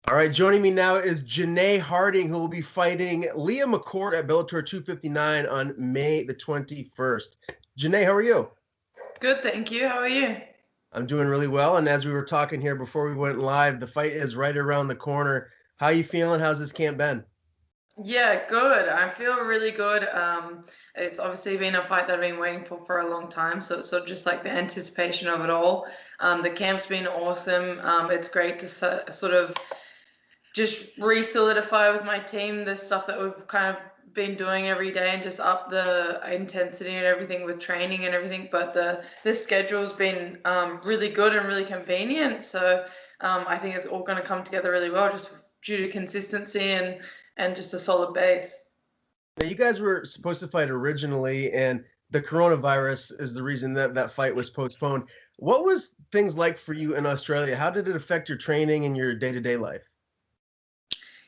All right, joining me now is Janay Harding, who will be fighting Leah McCourt at Bellator 259 on May the 21st. Janay, how are you? Good, thank you. How are you? I'm doing really well. And as we were talking here before we went live, the fight is right around the corner. How are you feeling? How's this camp been? Yeah, good. I feel really good. It's obviously been a fight that I've been waiting for a long time, so it's sort of just like the anticipation of it all. The camp's been awesome. It's great to sort of just re-solidify with my team the stuff that we've kind of been doing every day and just up the intensity and everything with training and everything. But the schedule's been really good and really convenient. So I think it's all going to come together really well just due to consistency and just a solid base. Now, you guys were supposed to fight originally, and the coronavirus is the reason that that fight was postponed. What was things like for you in Australia? How did it affect your training and your day-to-day life?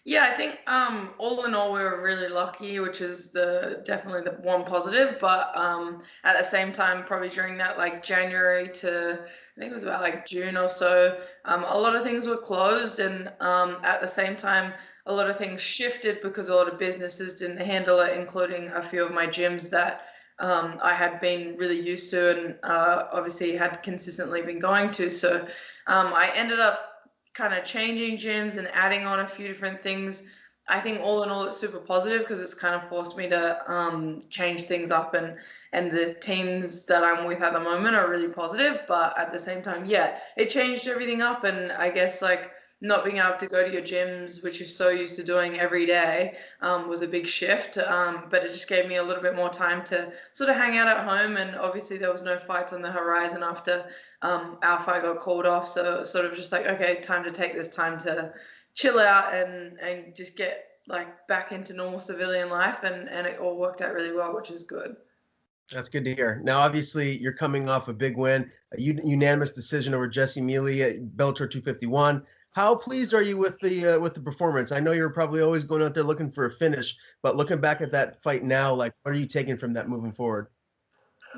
Yeah, I think all in all we were really lucky, which is the definitely the one positive. But at the same time, probably during that like January to I think it was about like June or so, a lot of things were closed, and at the same time, a lot of things shifted because a lot of businesses didn't handle it, including a few of my gyms that I had been really used to and obviously had consistently been going to. So I ended up kind of changing gyms and adding on a few different things. I think all in all it's super positive because it's kind of forced me to change things up, and the teams that I'm with at the moment are really positive, but at the same time, yeah, it changed everything up. And I guess like not being able to go to your gyms, which you're so used to doing every day, was a big shift. But it just gave me a little bit more time to sort of hang out at home. And obviously there was no fights on the horizon after our fight got called off. So sort of just like, okay, time to take this time to chill out and just get like back into normal civilian life. And it all worked out really well, which is good. That's good to hear. Now, obviously, you're coming off a big win, a unanimous decision over Jesse Mealy at Bellator 251. How pleased are you with the performance? I know you're probably always going out there looking for a finish, but looking back at that fight now, like what are you taking from that moving forward?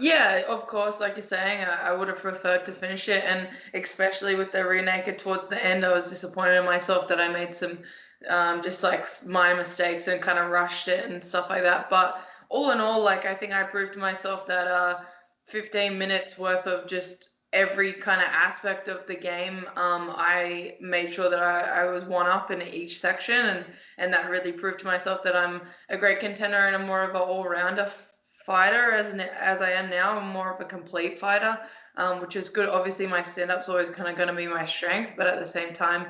Yeah, of course, like you're saying, I would have preferred to finish it, and especially with the rear naked towards the end, I was disappointed in myself that I made some just like minor mistakes and kind of rushed it and stuff like that. But all in all, like I think I proved to myself that 15 minutes worth of just every kind of aspect of the game, I made sure that I was one up in each section, and that really proved to myself that I'm a great contender and I'm more of an all-rounder fighter as I am now. I'm more of a complete fighter, which is good. Obviously, my stand-up's always kind of going to be my strength, but at the same time,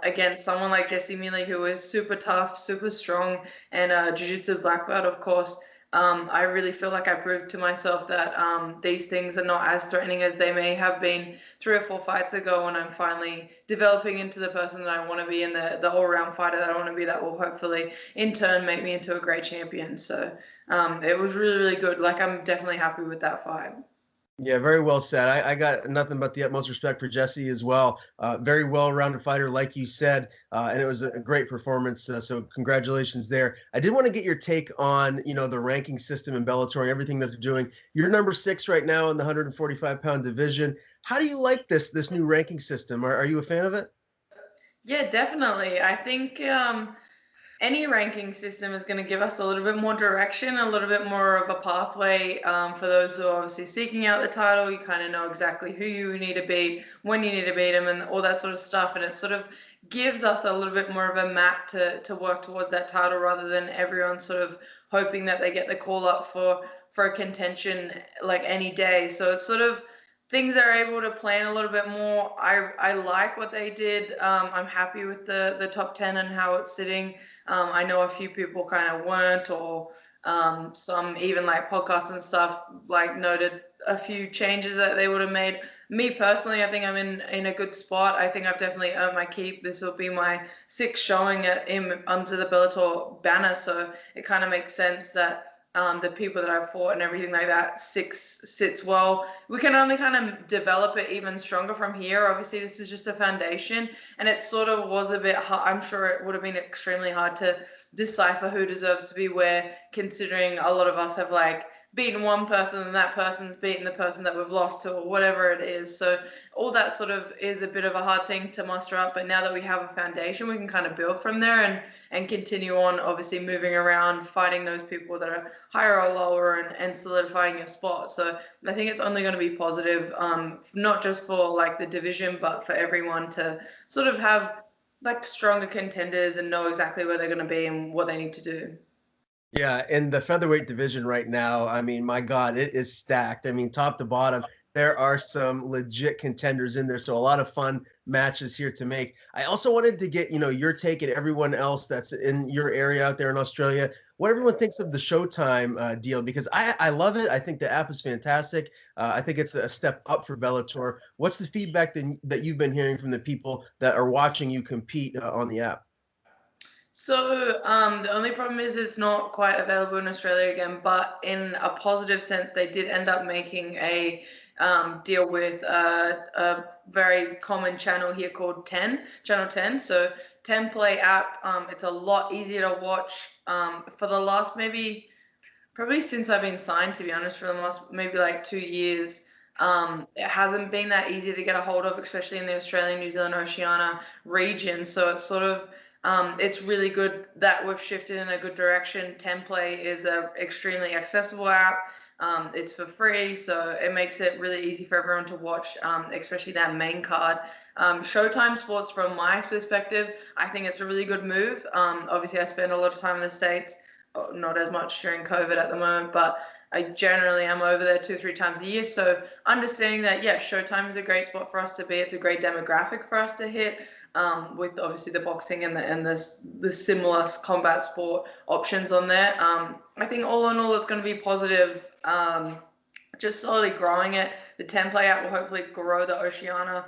against someone like Jesse Mealy, who is super tough, super strong, and jiu-jitsu black belt, of course, I really feel like I proved to myself that these things are not as threatening as they may have been 3 or 4 fights ago when I'm finally developing into the person that I want to be and the all-round fighter that I want to be that will hopefully in turn make me into a great champion. So it was really, really good. Like I'm definitely happy with that fight. Yeah, very well said. I got nothing but the utmost respect for Jesse as well. Very well-rounded fighter, like you said, and it was a great performance. So congratulations there. I did want to get your take on, the ranking system in Bellator and everything that they're doing. You're number 6 right now in the 145-pound division. How do you like this new ranking system? Are you a fan of it? Yeah, definitely. I think any ranking system is going to give us a little bit more direction, a little bit more of a pathway for those who are obviously seeking out the title. You kind of know exactly who you need to beat, when you need to beat them, and all that sort of stuff. And it sort of gives us a little bit more of a map to work towards that title rather than everyone sort of hoping that they get the call up for a contention like any day. So it's sort of things are able to plan a little bit more. I like what they did. I'm happy with the top 10 and how it's sitting. I know a few people kind of weren't, or some even like podcasts and stuff like noted a few changes that they would have made. Me personally, I think I'm in a good spot. I think I've definitely earned my keep. This will be my 6th showing under the Bellator banner, so it kind of makes sense that the people that I've fought and everything like that, 6 sits well. We can only kind of develop it even stronger from here. Obviously, this is just a foundation, and it sort of was a bit hard. I'm sure it would have been extremely hard to decipher who deserves to be where, considering a lot of us have like beaten one person and that person's beaten the person that we've lost to, or whatever it is. So all that sort of is a bit of a hard thing to muster up. But now that we have a foundation, we can kind of build from there and continue on, obviously moving around, fighting those people that are higher or lower, and solidifying your spot. So I think it's only going to be positive, not just for like the division, but for everyone to sort of have like stronger contenders and know exactly where they're going to be and what they need to do. Yeah, in the featherweight division right now, I mean, my God, it is stacked. I mean, top to bottom, there are some legit contenders in there. So a lot of fun matches here to make. I also wanted to get, your take and everyone else that's in your area out there in Australia, what everyone thinks of the Showtime deal, because I love it. I think the app is fantastic. I think it's a step up for Bellator. What's the feedback that you've been hearing from the people that are watching you compete on the app? So the only problem is it's not quite available in Australia again, but in a positive sense, they did end up making a deal with a very common channel here called Channel 10. So 10 Play app, it's a lot easier to watch for the last probably since I've been signed, to be honest, for the last maybe like 2 years. It hasn't been that easy to get a hold of, especially in the Australian, New Zealand, Oceania region. So it's sort of it's really good that we've shifted in a good direction. 10 Play is a extremely accessible app. It's for free, so it makes it really easy for everyone to watch, especially that main card. Showtime Sports, from my perspective, I think it's a really good move. Obviously, I spend a lot of time in the States, not as much during COVID at the moment, but I generally am over there 2 or 3 times a year. So understanding that, yeah, Showtime is a great spot for us to be. It's a great demographic for us to hit. With obviously the boxing and the similar combat sport options on there. I think all in all, it's going to be positive. Just slowly growing it. The 10 Play app will hopefully grow the Oceania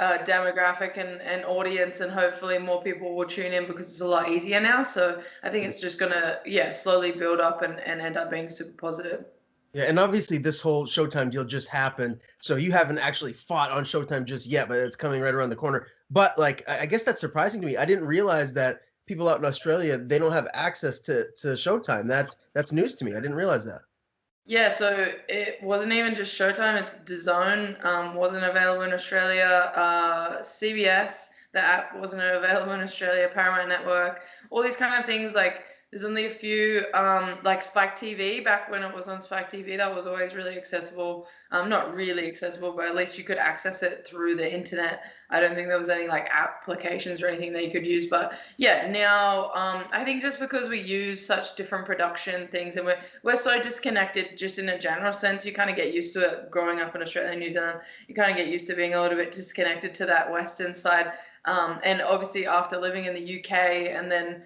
demographic and audience, and hopefully more people will tune in because it's a lot easier now. So I think it's just going to, slowly build up and end up being super positive. Yeah, and obviously this whole Showtime deal just happened, so you haven't actually fought on Showtime just yet, but it's coming right around the corner. But like, I guess that's surprising to me. I didn't realize that people out in Australia, they don't have access to Showtime. That's news to me. I didn't realize that. Yeah, so it wasn't even just Showtime. It's DAZN, wasn't available in Australia. CBS, the app wasn't available in Australia. Paramount Network, all these kind of things. Like, there's only a few, like Spike TV, back when it was on Spike TV, that was always really accessible. Not really accessible, but at least you could access it through the internet. I don't think there was any like applications or anything that you could use. But yeah, now I think just because we use such different production things, and we're so disconnected just in a general sense, you kind of get used to it growing up in Australia and New Zealand. You kind of get used to being a little bit disconnected to that Western side. And obviously after living in the UK and then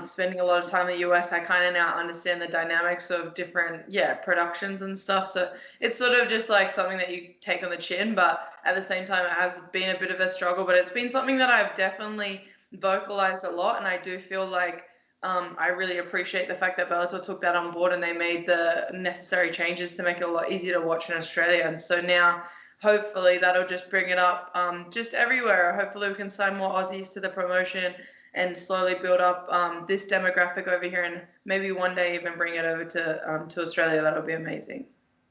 spending a lot of time in the US, I kind of now understand the dynamics of different, productions and stuff. So it's sort of just like something that you take on the chin, but at the same time, it has been a bit of a struggle, but it's been something that I've definitely vocalized a lot. And I do feel like I really appreciate the fact that Bellator took that on board and they made the necessary changes to make it a lot easier to watch in Australia. And so now, hopefully that'll just bring it up just everywhere. Hopefully we can sign more Aussies to the promotion and slowly build up this demographic over here, and maybe one day even bring it over to Australia. That'll be amazing.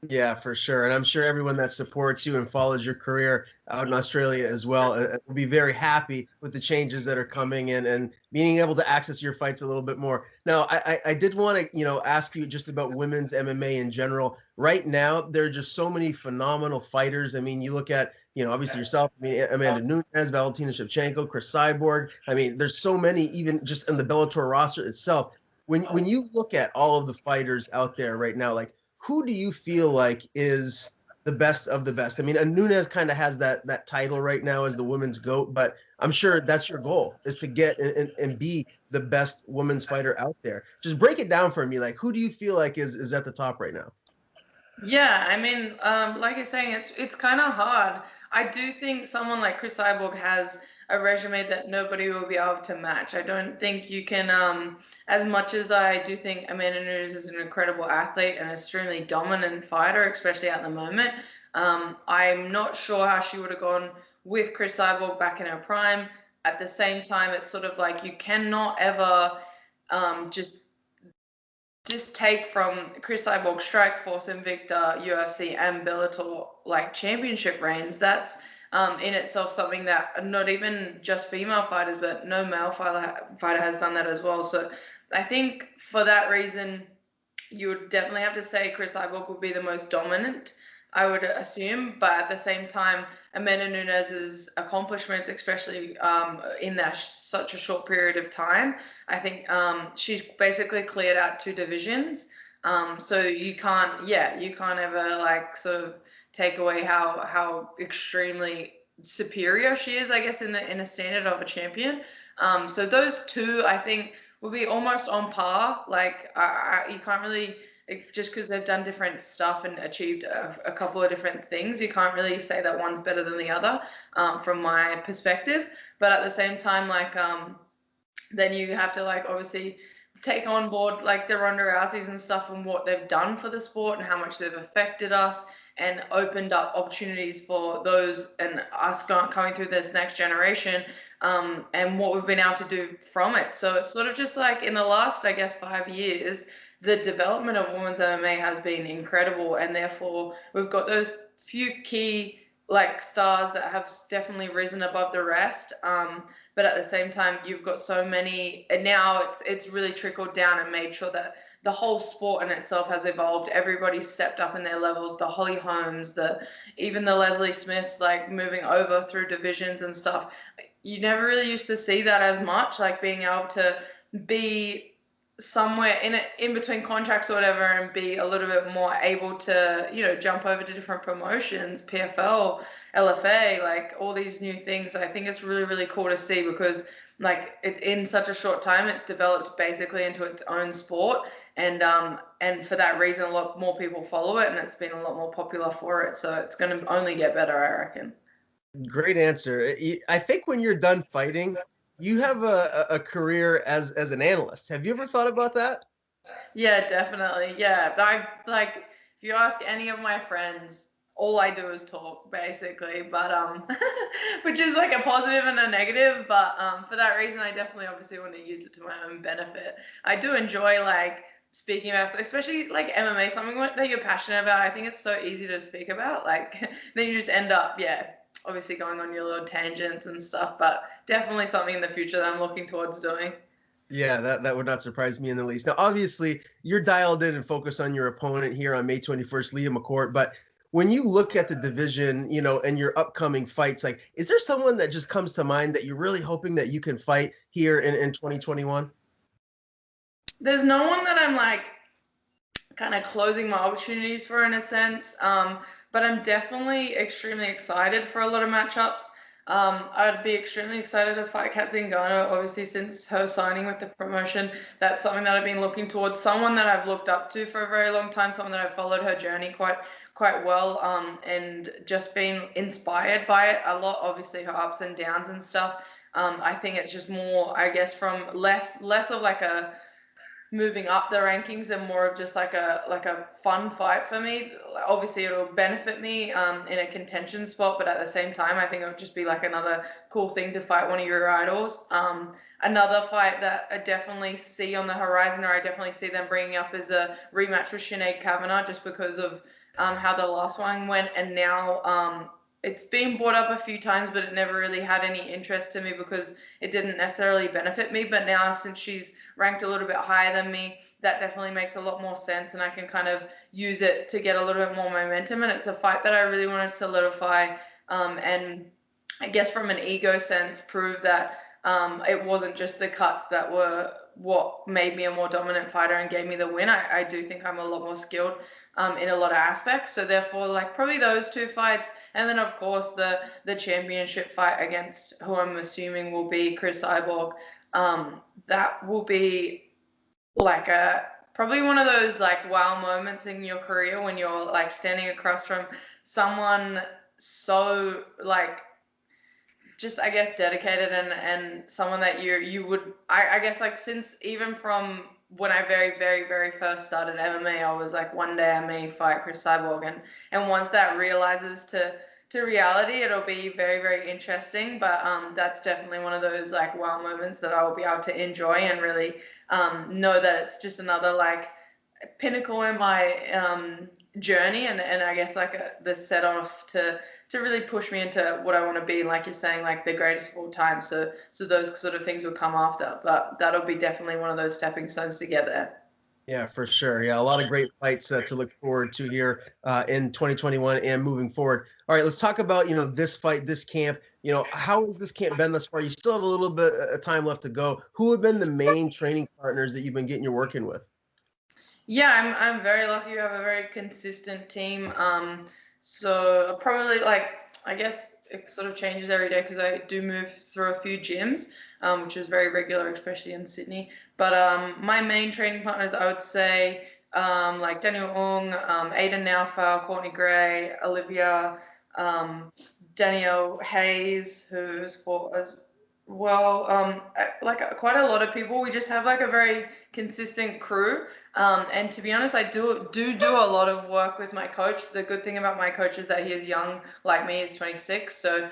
Yeah, for sure. And I'm sure everyone that supports you and follows your career out in Australia as well will be very happy with the changes that are coming in and being able to access your fights a little bit more. Now, I did want to, ask you just about women's MMA in general. Right now, there are just so many phenomenal fighters. I mean, you look at, obviously yourself, I mean, Amanda Nunes, Valentina Shevchenko, Chris Cyborg. I mean, there's so many, even just in the Bellator roster itself. When you look at all of the fighters out there right now, like, who do you feel like is the best of the best? I mean, Nunes kind of has that title right now as the women's GOAT, but I'm sure that's your goal, is to get and be the best women's fighter out there. Just break it down for me. Like, who do you feel like is at the top right now? Yeah, I mean, like you're saying, it's kind of hard. I do think someone like Chris Cyborg has a resume that nobody will be able to match. I don't think you can, as much as I do think Amanda Nunes is an incredible athlete and extremely dominant fighter, especially at the moment. I'm not sure how she would have gone with Chris Cyborg back in her prime. At the same time, it's sort of like you cannot ever just just take from Chris Cyborg, Strikeforce, Invicta, UFC, and Bellator like championship reigns. That's in itself something that not even just female fighters, but no male fighter has done that as well. So I think for that reason, you would definitely have to say Chris Cyborg would be the most dominant, I would assume. But at the same time, Amanda Nunes's accomplishments, especially in that such a short period of time, I think she's basically cleared out 2 divisions. So you can't ever like sort of take away how extremely superior she is, I guess, in a standard of a champion. So those 2, I think, will be almost on par. Like you can't really, just because they've done different stuff and achieved a couple of different things, you can't really say that one's better than the other from my perspective. But at the same time, like then you have to like obviously take on board like the Ronda Rouseys and stuff and what they've done for the sport and how much they've affected us and opened up opportunities for those and us coming through this next generation, and what we've been able to do from it. So it's sort of just like in the last, I guess, 5 years, the development of women's MMA has been incredible, and therefore we've got those few key like stars that have definitely risen above the rest. But at the same time, you've got so many, and now it's really trickled down and made sure that the whole sport in itself has evolved. Everybody's stepped up in their levels. The Holly Holmes, even the Leslie Smiths, like moving over through divisions and stuff. You never really used to see that as much, like being able to be somewhere in between contracts or whatever and be a little bit more able to, jump over to different promotions, PFL, LFA, like all these new things. I think it's really, really cool to see because like in such a short time, it's developed basically into its own sport. And for that reason, a lot more people follow it and it's been a lot more popular for it. So it's going to only get better, I reckon. Great answer. I think when you're done fighting, you have a career as an analyst. Have you ever thought about that? Yeah, definitely. Yeah. If you ask any of my friends, all I do is talk basically, but which is like a positive and a negative, but for that reason I definitely obviously want to use it to my own benefit. I do enjoy like speaking about, especially like MMA, something that you're passionate about. I think it's so easy to speak about, like then you just end up obviously going on your little tangents and stuff, but definitely something in the future that I'm looking towards doing. Yeah, that would not surprise me in the least. Now, obviously, you're dialed in and focused on your opponent here on May 21st, Leah McCourt. But when you look at the division, and your upcoming fights, like, is there someone that just comes to mind that you're really hoping that you can fight here in 2021? There's no one that I'm like kind of closing my opportunities for in a sense, but I'm definitely extremely excited for a lot of matchups. I'd be extremely excited to fight Kat Zingano, obviously, since her signing with the promotion. That's something that I've been looking towards. Someone that I've looked up to for a very long time, someone that I've followed her journey quite well, and just been inspired by it a lot, obviously, her ups and downs and stuff. I think it's just more, I guess, from less of like a moving up the rankings and more of just like a fun fight for me. Obviously it'll benefit me in a contention spot, but at the same time I think it would just be like another cool thing to fight one of your idols. Another fight that I definitely see on the horizon, or I definitely see them bringing up, is a rematch with Sinead Kavanagh, just because of how the last one went, and now it's been brought up a few times, but it never really had any interest to me because it didn't necessarily benefit me. But now, since she's ranked a little bit higher than me, that definitely makes a lot more sense, and I can kind of use it to get a little bit more momentum. And it's a fight that I really want to solidify, and I guess from an ego sense, prove that it wasn't just the cuts that were what made me a more dominant fighter and gave me the win. I do think I'm a lot more skilled in a lot of aspects. So therefore, like probably those 2 fights, and then of course the championship fight against who I'm assuming will be Chris Cyborg. That will be like probably one of those like wow moments in your career when you're like standing across from someone so like just, I guess, dedicated and someone that you would, I guess, like, since even from when I very, very, very first started MMA, I was like, one day I may fight Chris Cyborg, and once that realizes to reality, it'll be very, very interesting. But that's definitely one of those like wow moments that I will be able to enjoy and really know that it's just another like pinnacle in my journey, and I guess like the set off to really push me into what I want to be, like you're saying, like the greatest of all time. So those sort of things will come after, but that'll be definitely one of those stepping stones to get there. Yeah, for sure. Yeah, a lot of great fights to look forward to here in 2021 and moving forward. All right, let's talk about this fight, this camp. How has this camp been thus far? You still have a little bit of time left to go. Who have been the main training partners that you've been getting your work in with? Yeah, I'm very lucky to have a very consistent team. So probably like, I guess it sort of changes every day because I do move through a few gyms, which is very regular, especially in Sydney. But my main training partners, I would say, like Daniel Ung, Aiden Naufal, Courtney Gray, Olivia, Danielle Hayes, who's fought as well, like quite a lot of people. We just have like a very consistent crew. And to be honest, I do a lot of work with my coach. The good thing about my coach is that he is young, like me, he's 26. So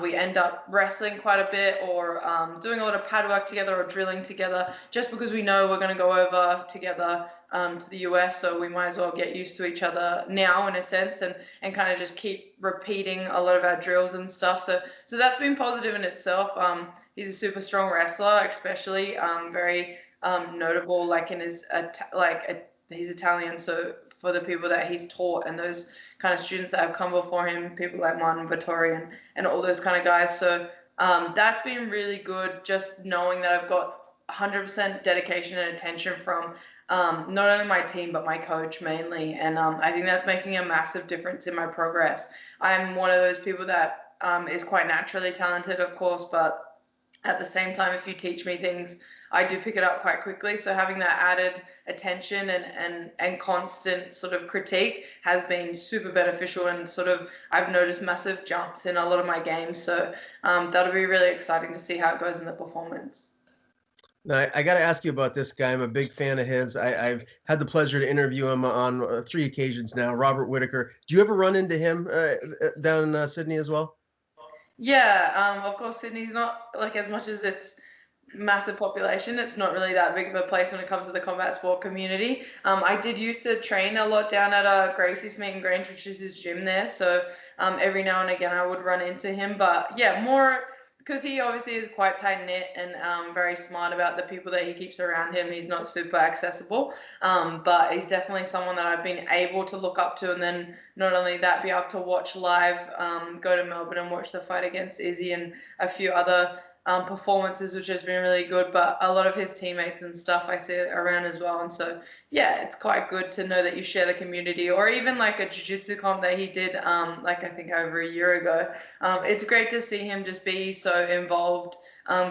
we end up wrestling quite a bit, or doing a lot of pad work together, or drilling together, just because we know we're going to go over together to the US. So we might as well get used to each other now, in a sense, and kind of just keep repeating a lot of our drills and stuff. So that's been positive in itself. He's a super strong wrestler, especially very notable, like in his he's Italian. So for the people that he's taught and those kind of students that have come before him, people like Martin Vittori and all those kind of guys. So that's been really good, just knowing that I've got 100% dedication and attention from not only my team but my coach mainly, and I think that's making a massive difference in my progress. I'm one of those people that is quite naturally talented, of course, but at the same time, if you teach me things, I do pick it up quite quickly. So having that added attention and constant sort of critique has been super beneficial, and sort of I've noticed massive jumps in a lot of my games. So that'll be really exciting to see how it goes in the performance. Now, I got to ask you about this guy. I'm a big fan of his. I've had the pleasure to interview him on 3 occasions now. Robert Whittaker. Do you ever run into him down in Sydney as well? Yeah, of course, Sydney's not like, as much as it's massive population, it's not really that big of a place when it comes to the combat sport community. I did used to train a lot down at Gracie's Meat and Grange, which is his gym there. So every now and again I would run into him. But yeah, more because he obviously is quite tight knit and very smart about the people that he keeps around him. He's not super accessible, but he's definitely someone that I've been able to look up to, and then not only that, be able to watch live, go to Melbourne and watch the fight against Izzy and a few other performances, which has been really good. But a lot of his teammates and stuff I see around as well, and so yeah, it's quite good to know that you share the community. Or even like a jiu-jitsu comp that he did like I think over a year ago. It's great to see him just be so involved,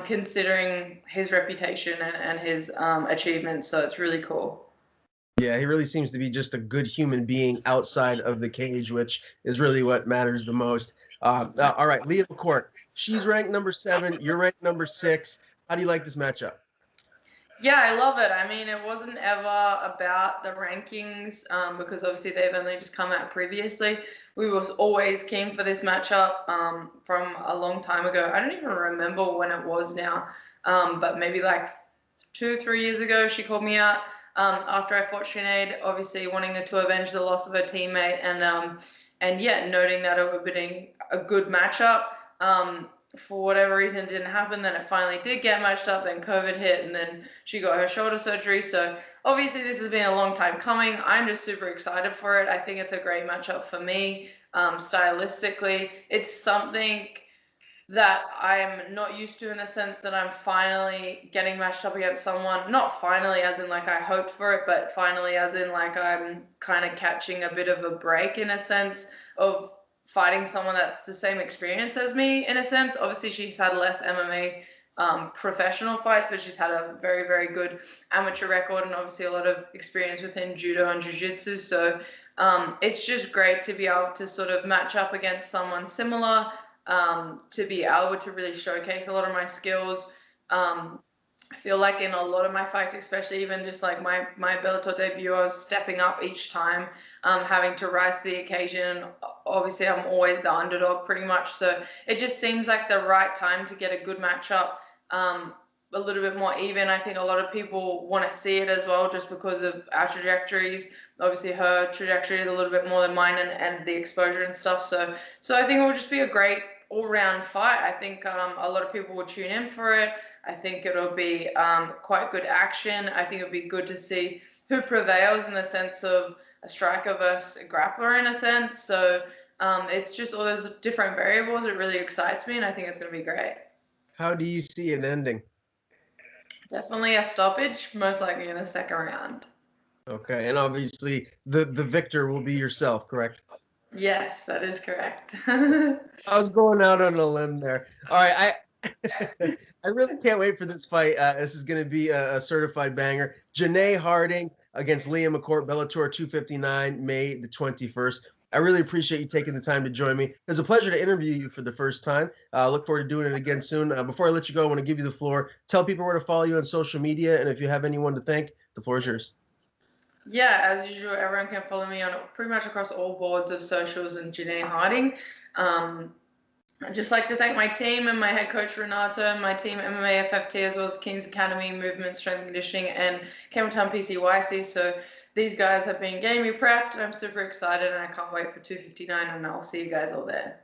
considering his reputation and his achievements. So it's really cool. Yeah, he really seems to be just a good human being outside of the cage, which is really what matters the most. All right, Leah McCourt. She's ranked number 7. You're ranked number 6. How do you like this matchup? Yeah, I love it. I mean, it wasn't ever about the rankings, because obviously they've only just come out previously. We was always keen for this matchup from a long time ago. I don't even remember when it was now, but maybe like 2-3 years ago, she called me out after I fought Sinead, obviously wanting her to avenge the loss of her teammate, and yeah, noting that it would be a good matchup. For whatever reason, it didn't happen. Then it finally did get matched up. Then COVID hit, and then she got her shoulder surgery. So obviously, this has been a long time coming. I'm just super excited for it. I think it's a great matchup for me. Stylistically, it's something that I'm not used to, in the sense that I'm finally getting matched up against someone, not finally as in like I hoped for it, but finally as in like I'm kind of catching a bit of a break, in a sense, of fighting someone that's the same experience as me, in a sense. Obviously she's had less MMA professional fights, but she's had a very, very good amateur record, and obviously a lot of experience within judo and jiu-jitsu. So it's just great to be able to sort of match up against someone similar, to be able to really showcase a lot of my skills. I feel like in a lot of my fights, especially even just like my Bellator debut, I was stepping up each time, having to rise to the occasion. Obviously, I'm always the underdog pretty much. So it just seems like the right time to get a good matchup a little bit more even. I think a lot of people want to see it as well, just because of our trajectories. Obviously, her trajectory is a little bit more than mine, and the exposure and stuff. So I think it will just be a great all-round fight. I think a lot of people will tune in for it. I think it'll be quite good action. I think it'll be good to see who prevails in the sense of a striker versus a grappler in a sense. So it's just all those different variables. It really excites me, and I think it's going to be great. How do you see it ending? Definitely a stoppage, most likely in the second round. Okay, and obviously the victor will be yourself, correct? Yes, that is correct. I was going out on a limb there. All right, I really can't wait for this fight. This is going to be a certified banger. Janay Harding against Leah McCourt, Bellator 259, May the 21st. I really appreciate you taking the time to join me. It was a pleasure to interview you for the first time. Look forward to doing it again soon. Before I let you go, I want to give you the floor. Tell people where to follow you on social media, and if you have anyone to thank, the floor is yours. Yeah, as usual, everyone can follow me on pretty much across all boards of socials and Janay Harding. I'd just like to thank my team and my head coach Renato, my team MMA FFT, as well as King's Academy Movement Strength and Conditioning and Campbelltown PCYC. So these guys have been getting me prepped, and I'm super excited, and I can't wait for 259, and I'll see you guys all there.